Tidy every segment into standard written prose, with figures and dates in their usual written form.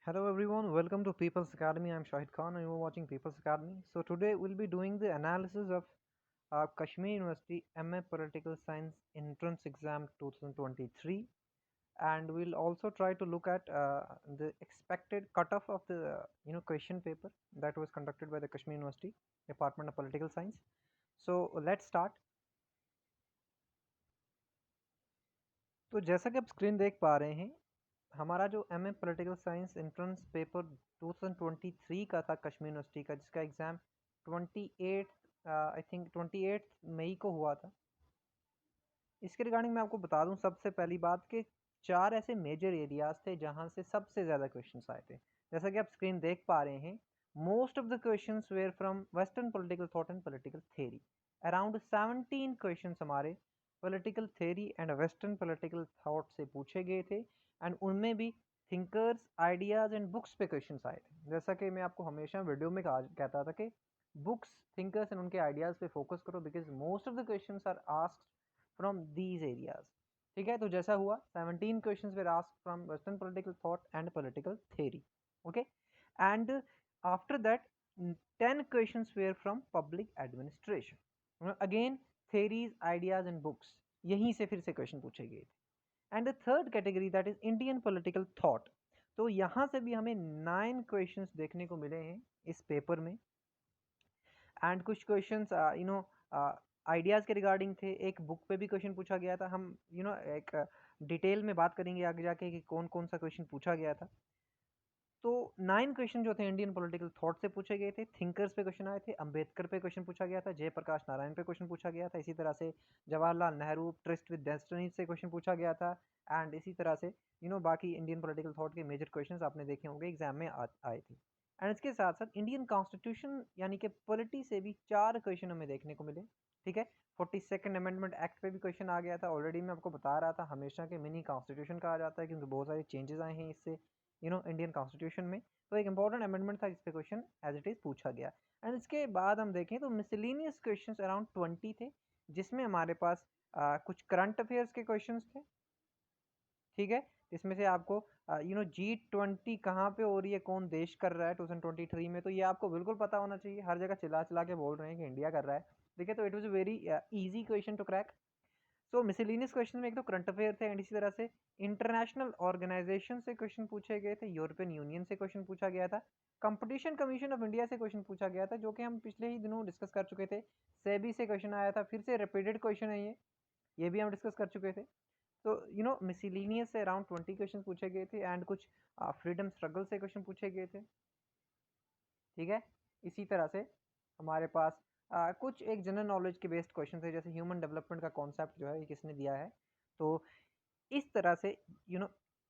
Hello everyone, welcome to People's Academy. I'm Shahid Khan and you're watching People's Academy. So today we'll be doing the analysis of Kashmir University MA Political Science Entrance Exam 2023, and we'll also try to look at the expected cutoff of the question paper that was conducted by the Kashmir University Department of Political Science. So let's start. तो जैसा कि आप screen देख पा रहे हैं, हमारा जो MA political science entrance paper 2023 का था कश्मीर यूनिवर्सिटी का, जिसका एग्ज़ाम 28 आई थिंक 28 मई को हुआ था। इसके रिगार्डिंग मैं आपको बता दूं सबसे पहली बात कि 4 ऐसे मेजर एरियाज थे जहां से सबसे ज़्यादा क्वेश्चंस आए थे। जैसा कि आप स्क्रीन देख पा रहे हैं, most of the questions were from western political thought and political theory. Around 17 questions हमारे political theory and western political thought से पूछे गए थे, एंड उनमें भी थिंकर्स, आइडियाज एंड बुक्स पे क्वेश्चंस आए थे। जैसा कि मैं आपको हमेशा वीडियो में कहता था कि बुक्स, थिंकर्स एंड उनके आइडियाज पे फोकस करो, because most of the questions are asked from these areas. ठीक है, तो जैसा हुआ 17 questions were asked from western political thought and political theory. Okay, and after that 10 questions were from public administration. Again theories, ideas and books, यहीं से फिर से question पूछे गए थे। And the third category that is Indian political thought, तो यहाँ से भी हमें 9 क्वेश्चंस देखने को मिले हैं इस पेपर में। एंड कुछ क्वेश्चंस आइडियाज़ के रिगार्डिंग थे। एक बुक पे भी क्वेश्चन पूछा गया था। हम एक डिटेल में बात करेंगे आगे जाके कि कौन कौन सा क्वेश्चन पूछा गया था। तो 9 क्वेश्चन जो थे इंडियन पॉलिटिकल थॉट से पूछे गए थे। थिंकर्स पे क्वेश्चन आए थे, अंबेडकर पे क्वेश्चन पूछा गया था, जयप्रकाश नारायण पे क्वेश्चन पूछा गया था, इसी तरह से Jawaharlal Nehru trust with destiny से क्वेश्चन पूछा गया था। एंड इसी तरह से बाकी इंडियन पॉलिटिकल थॉट के मेजर क्वेश्चन आपने देखे होंगे एग्जाम में आए थे। एंड इसके साथ साथ इंडियन कॉन्स्टिट्यूशन यानी कि पॉलिटी से भी 4 क्वेश्चन हमें देखने को मिले। ठीक है, 42nd अमेंडमेंट एक्ट पे भी क्वेश्चन आ गया था। ऑलरेडी मैं आपको बता रहा था, हमेशा के मिनी कॉन्स्टिट्यूशन कहा जाता है क्योंकि बहुत सारे चेंजेस आए हैं इससे इंडियन कॉन्स्टिट्यूशन में। तो एक इंपॉर्टेंट अमेंडमेंट था जिस पे क्वेश्चन एज इट इज पूछा गया। एंड इसके बाद हम देखें तो मिसलिनियस क्वेश्चन अराउंड 20 थे, जिसमें हमारे पास कुछ करंट अफेयर्स के क्वेश्चन थे। ठीक है, इसमें से आपको G20 कहाँ पे हो रही है, कौन देश कर रहा है 2023 में, तो ये आपको बिल्कुल पता होना चाहिए। हर जगह चिल्ला चिल्ला के बोल रहे हैं कि इंडिया कर रहा है। ठीक है, तो it was very easy question to crack. So miscellaneous question में एक तो करंट अफेयर थे, एंड इसी तरह से इंटरनेशनल ऑर्गेनाइजेशन से क्वेश्चन पूछे गए थे, यूरोपियन यूनियन से क्वेश्चन पूछा गया था, कंपटीशन कमीशन ऑफ इंडिया से क्वेश्चन पूछा गया था, जो कि हम पिछले ही दिनों डिस्कस कर चुके थे। सेबी से क्वेश्चन आया था, फिर से रिपीटेड क्वेश्चन है ये भी हम डिस्कस कर चुके थे। तो मिसलिनियस से अराउंड 20 क्वेश्चन पूछे गए थे, एंड कुछ फ्रीडम स्ट्रगल से क्वेश्चन पूछे गए थे। ठीक है, इसी तरह से हमारे पास कुछ एक जनरल नॉलेज के बेस्ड क्वेश्चन थे, जैसे ह्यूमन डेवलपमेंट का कॉन्सेप्ट जो है ये किसने दिया है। तो इस तरह से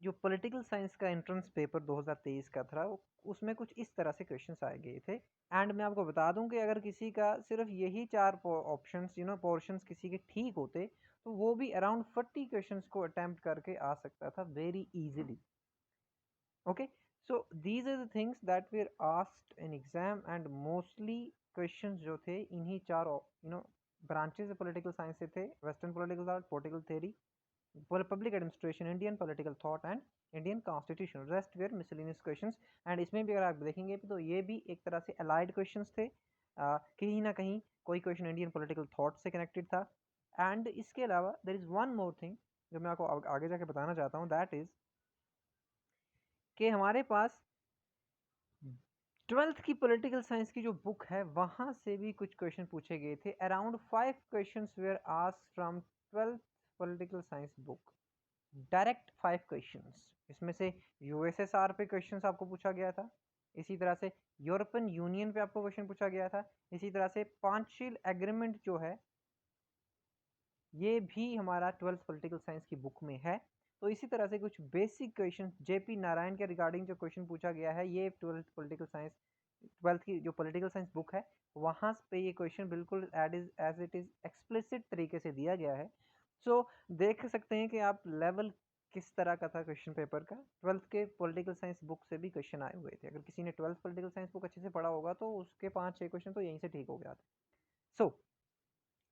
जो पॉलिटिकल साइंस का एंट्रेंस पेपर 2023 का था, उसमें कुछ इस तरह से क्वेश्चंस आए गए थे। एंड मैं आपको बता दूं कि अगर किसी का सिर्फ यही 4 ऑप्शंस पोर्शंस किसी के ठीक होते, तो वो भी अराउंड 40 क्वेश्चंस को अटेम्प्ट करके आ सकता था very easily. okay, so these are the things that were asked in exam, and mostly questions जो थे इन्हीं 4 ब्रांचेस पॉलिटिकल साइंस से थे। Western political thought, political theory, public administration, Indian political thought and Indian constitution. Rest were miscellaneous questions. And इसमें भी अगर आप देखेंगे तो ये भी एक तरह से अलाइड क्वेश्चंस थे। कहीं ना कहीं कोई क्वेश्चन इंडियन पॉलिटिकल थॉट से कनेक्टेड था। एंड इसके अलावा there is one more thing जो मैं आपको आगे जाके बताना चाहता हूँ, दैट इज़ कि हमारे पास 12th की पॉलिटिकल साइंस की जो बुक है वहां से भी कुछ क्वेश्चन पूछे गए थे। Around 5 questions were asked from 12th political science book, direct 5 questions. इसमें से यूएसएसआर पे क्वेश्चंस आपको पूछा गया था, इसी तरह से यूरोपियन यूनियन पे आपको क्वेश्चन पूछा गया था, इसी तरह से पांचशील एग्रीमेंट जो है ये भी हमारा 12th पॉलिटिकल साइंस की बुक में है। तो इसी तरह से कुछ बेसिक क्वेश्चन जेपी नारायण के रिगार्डिंग जो क्वेश्चन पूछा गया है, ये 12th पॉलिटिकल साइंस 12th की जो पॉलिटिकल साइंस बुक है वहाँ पे ये क्वेश्चन बिल्कुल एज इट इज़ एक्सप्लिसिट तरीके से दिया गया है। सो देख सकते हैं कि आप लेवल किस तरह का था क्वेश्चन पेपर का। 12th के पॉलिटिकल साइंस बुक से भी क्वेश्चन आए हुए थे। अगर किसी ने 12th पॉलिटिकल साइंस बुक अच्छे से पढ़ा होगा तो उसके 5-6 क्वेश्चन तो यहीं से ठीक हो गया था। सो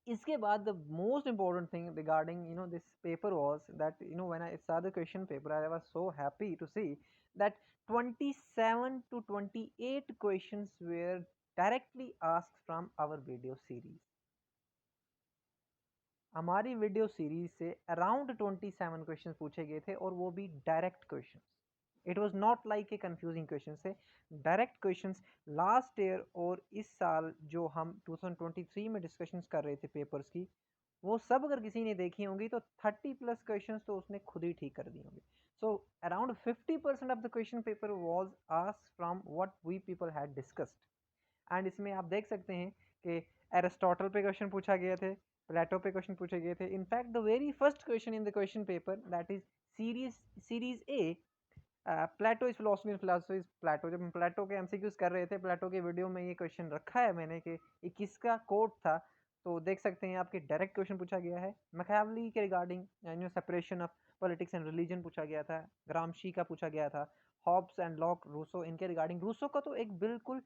इसके बाद the most important thing regarding this paper was that when I saw the question paper I was so happy to see that 27 to 28 questions were directly asked from our video series. हमारी video series से around 27 question पूछे गए थे और वो भी direct question. It was not like a confusing question से direct question. Last year और इस साल जो हम 2023 में डिस्कशंस कर रहे थे पेपर्स की, वो सब अगर किसी ने देखी होंगी तो 30+ क्वेश्चंस तो उसने खुद ही ठीक कर दिए होंगे. So around 50% of the question paper was asked from what we people had discussed. And इसमें आप देख सकते हैं कि एरिस्टोटल पे क्वेश्चन पूछा गया थे, प्लेटो पे क्वेश्चन पूछे गए थे. In fact the very first question in the question paper that is series A, Plato is philosophy and philosophy is Plato. जब हम प्लेटो के एमसीक्यूज कर रहे थे, प्लेटो के वीडियो में ये क्वेश्चन रखा है मैंने कि ये किसका कोट था, तो देख सकते हैं आपके डायरेक्ट क्वेश्चन पूछा गया है. मैकियावेली के regarding separation of politics and religion पूछा गया था. ग्रामशी का पूछा गया था. हॉब्स एंड लॉक, रूसो, इनके रिगार्डिंग. रूसो का तो एक बिल्कुल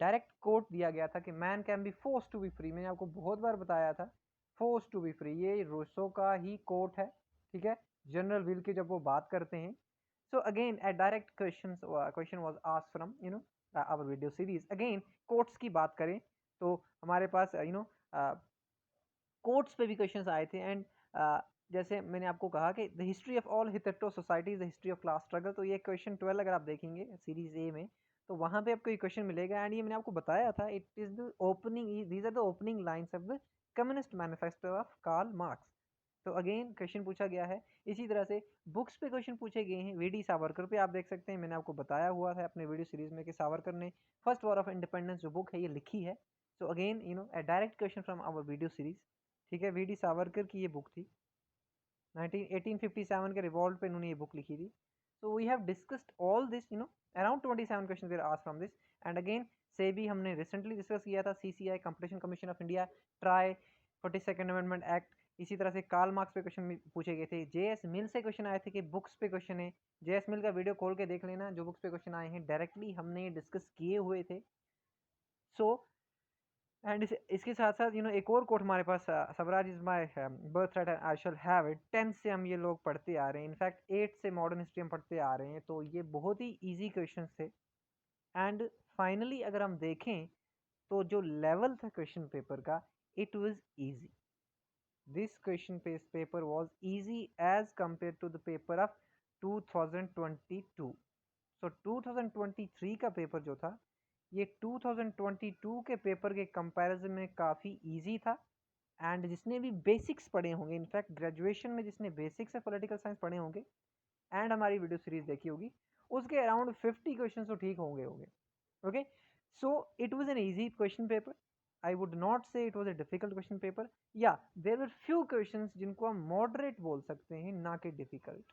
डायरेक्ट कोट दिया गया था कि man can be force to be free. मैंने आपको बहुत बार बताया था फोर्स टू बी फ्री ये रूसो का ही कोट है, ठीक है, जनरल विल की जब वो बात करते हैं. So again, a direct question was asked from our video series. Again, quotes की बात करें तो हमारे पास quotes पे भी questions आए थे. एंड जैसे मैंने आपको कहा कि the history of all hitherto society is the history of class struggle. तो ये क्वेश्चन 12 अगर आप देखेंगे सीरीज ए में तो वहाँ पे आपको ये क्वेश्चन मिलेगा. एंड ये मैंने आपको बताया था, it is the opening, these are the opening lines of the communist manifesto of Karl Marx. तो अगेन क्वेश्चन पूछा गया है. इसी तरह से बुक्स पे क्वेश्चन पूछे गए हैं. वीडी सावरकर पे आप देख सकते हैं, मैंने आपको बताया हुआ है अपने वीडियो सीरीज में कि सावरकर ने फर्स्ट वॉर ऑफ इंडिपेंडेंस जो बुक है ये लिखी है. So again a direct question from our video series, ठीक है. वीडी सावरकर की ये बुक थी, 1857 के रिवॉल्ट पे इन्होंने ये बुक लिखी थी. So we have discussed all this, around 27 question वे asked from this. And again SEBI हमने रिसेंटली डिस्कस किया था, CCI competition commission of India, TRAI, 42nd amendment act. इसी तरह से कार्ल मार्क्स पे क्वेश्चन पूछे गए थे. जेएस मिल से क्वेश्चन आए थे कि बुक्स पे क्वेश्चन है. जेएस मिल का वीडियो खोल के देख लेना, जो बुक्स पे क्वेश्चन आए हैं डायरेक्टली हमने डिस्कस किए हुए थे. सो एंड इसके साथ साथ एक और कोट हमारे पास, Swaraj is my birth right I shall have it. 10th से हम ये लोग पढ़ते आ रहे हैं. इनफैक्ट 8th से मॉडर्न हिस्ट्री हम पढ़ते आ रहे हैं. तो ये बहुत ही ईजी क्वेश्चन थे. एंड फाइनली अगर हम देखें तो जो लेवल था क्वेश्चन पेपर का, it was easy. This question paper was easy as compared to the paper of 2022. So 2023 का पेपर जो था ये 2022 के पेपर के कंपैरिजन में काफ़ी इजी था. एंड जिसने भी बेसिक्स पढ़े होंगे, इनफैक्ट ग्रेजुएशन में जिसने बेसिक्स ऑफ पॉलिटिकल साइंस पढ़े होंगे एंड हमारी वीडियो सीरीज देखी होगी, उसके अराउंड 50 क्वेश्चन तो ठीक होंगे. Okay, so it was an easy question paper. I would not say it was a difficult question paper. Yeah, there were few questions जिनको हम moderate बोल सकते हैं, ना कि difficult.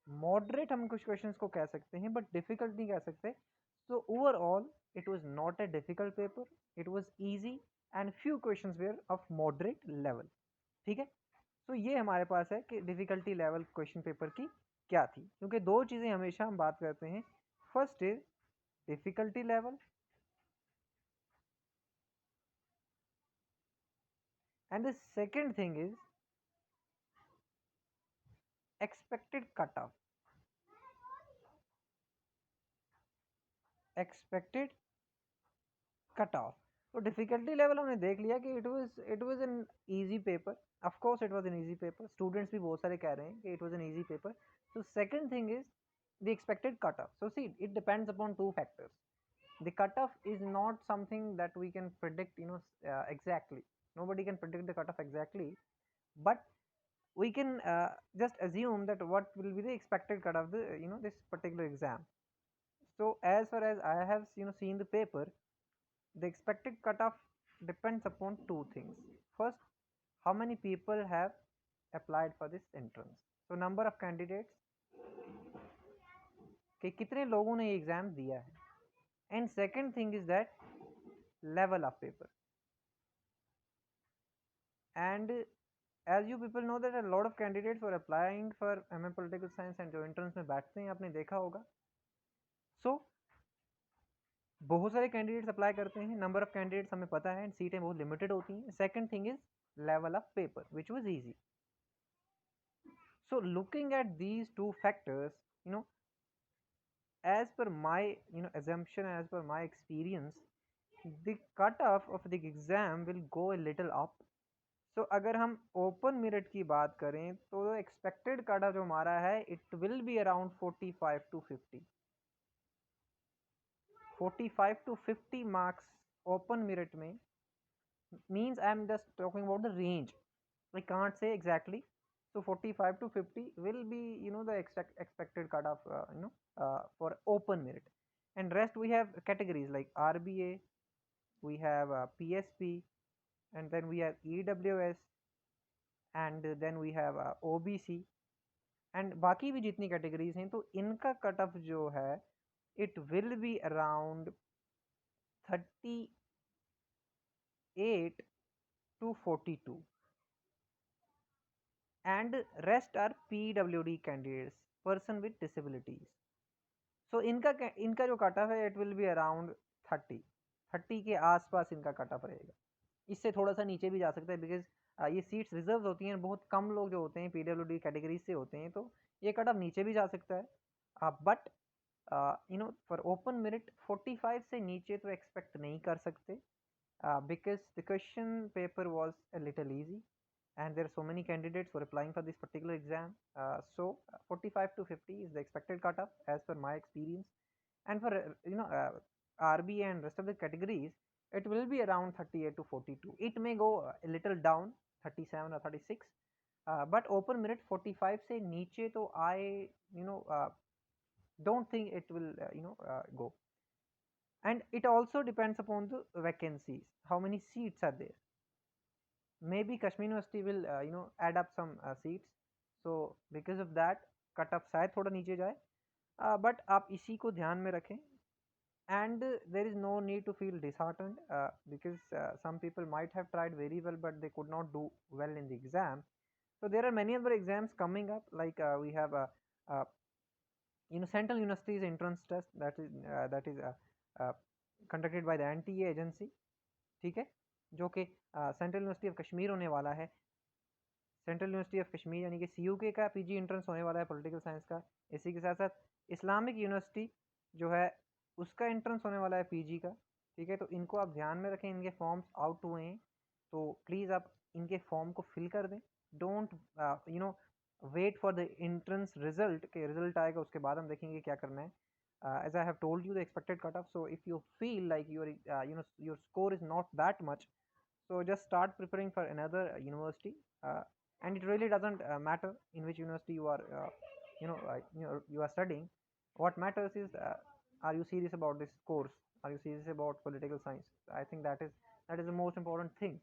Moderate हम कुछ questions को कह सकते हैं, but difficult नहीं कह सकते. So overall, it was not a difficult paper. It was easy and few questions were of moderate level. ठीक है? तो ये हमारे पास है कि difficulty level question paper की क्या थी. क्योंकि दो चीज़ें हमेशा हम बात करते हैं. First is difficulty level. And the second thing is expected cutoff. Expected cutoff. तो डिफिकल्टी लेवल हमने देख लिया कि it was an easy paper. Of course it was an easy paper. Students भी बहुत सारे कह रहे हैं कि it was an easy paper. So second thing is the expected cut off. So see it depends upon two factors. The cutoff is not something that we can predict, exactly. Nobody can predict the cutoff exactly, but we can just assume that what will be the expected cut of the this particular exam. So as far as I have seen the paper, the expected cutoff depends upon two things. First, how many people have applied for this entrance. So number of candidates, कि कितने लोगों ने ये exam दिया है. And second thing is that level of paper. And as you people know that a lot of candidates were applying for MA Political Science and जो entrance में बैठते हैं आपने देखा होगा. So बहुत सारे कैंडिडेट्स अप्लाई करते हैं. नंबर ऑफ कैंडिडेट्स हमें पता है, सीटें बहुत लिमिटेड होती हैं. Second thing is level of paper which was easy. So looking at these two factors, as per my assumption, as per my experience, the cutoff of the exam will go a little up. So अगर हम open merit की बात करें तो expected cut जो हमारा है it will be around 45 to 50, 45 to 50 marks open merit में means I am just talking about the range. I can't say exactly. So 45 to 50 will be the expected cut of for open merit. And rest we have categories like RBA, we have PSP, and then we have EWS, and then we have OBC, and बाकी भी जितनी categories हैं तो इनका cut off जो है it will be around 38 to 42, and rest are PWD candidates, person with disabilities. So इनका जो कट ऑफ है इट विल बी अराउंड 30 के आसपास इनका कट ऑफ रहेगा. इससे थोड़ा सा नीचे भी जा सकता है बिकॉज ये सीट्स रिजर्व होती हैं, बहुत कम लोग जो होते हैं PWD कैटेगरी से होते हैं, तो ये कट ऑफ नीचे भी जा सकता है. बट फॉर ओपन मेरिट 45 से नीचे तो एक्सपेक्ट नहीं कर सकते because the question paper was a little easy and there are so many candidates who are applying for this particular exam. So 45 to 50 is the expected cutoff as per my experience, and for RB and rest of the categories it will be around 38 to 42. It may go a little down 37 or 36, but open merit 45 से नीचे तो I don't think it will go. And it also depends upon the vacancies, how many seats are there. Maybe Kashmir University will add up some seats, so because of that cut off शायद थोड़ा नीचे जाए, but आप इसी को ध्यान में रखें. And there is no need to feel disheartened because some people might have tried very well but they could not do well in the exam. So there are many other exams coming up, like we have uh, Central University's entrance test that is conducted by the NTA agency, ठीक है, जो कि central university of Kashmir होने वाला है. Central university of Kashmir यानी कि CUK का PG एंट्रेंस होने वाला है पॉलिटिकल साइंस का. इसी के साथ साथ इस्लामिक यूनिवर्सिटी जो है उसका एंट्रेंस होने वाला है PG का, ठीक है. तो इनको आप ध्यान में रखें, इनके फॉर्म्स आउट हुए हैं तो प्लीज़ आप इनके फॉर्म को फिल कर दें. Don't wait for the entrance result के रिजल्ट आएगा उसके बाद हम देखेंगे क्या करना है. As I have told you the expected cutoff, so if you feel like your score is not that much, so just start preparing for another university, and it really doesn't matter in which university you are you are studying. What matters is are you serious about this course, are you serious about political science? I think that is the most important thing.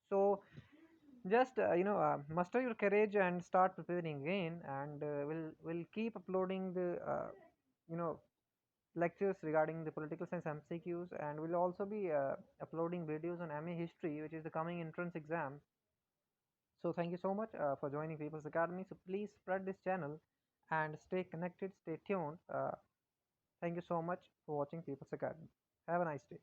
So just muster your courage and start preparing again, and we'll keep uploading the lectures regarding the political science MCQs, and we'll also be uploading videos on MA history, which is the coming entrance exam. So thank you so much for joining People's Academy. So please spread this channel and stay connected, stay tuned. Thank you so much for watching People's Academy. Have a nice day.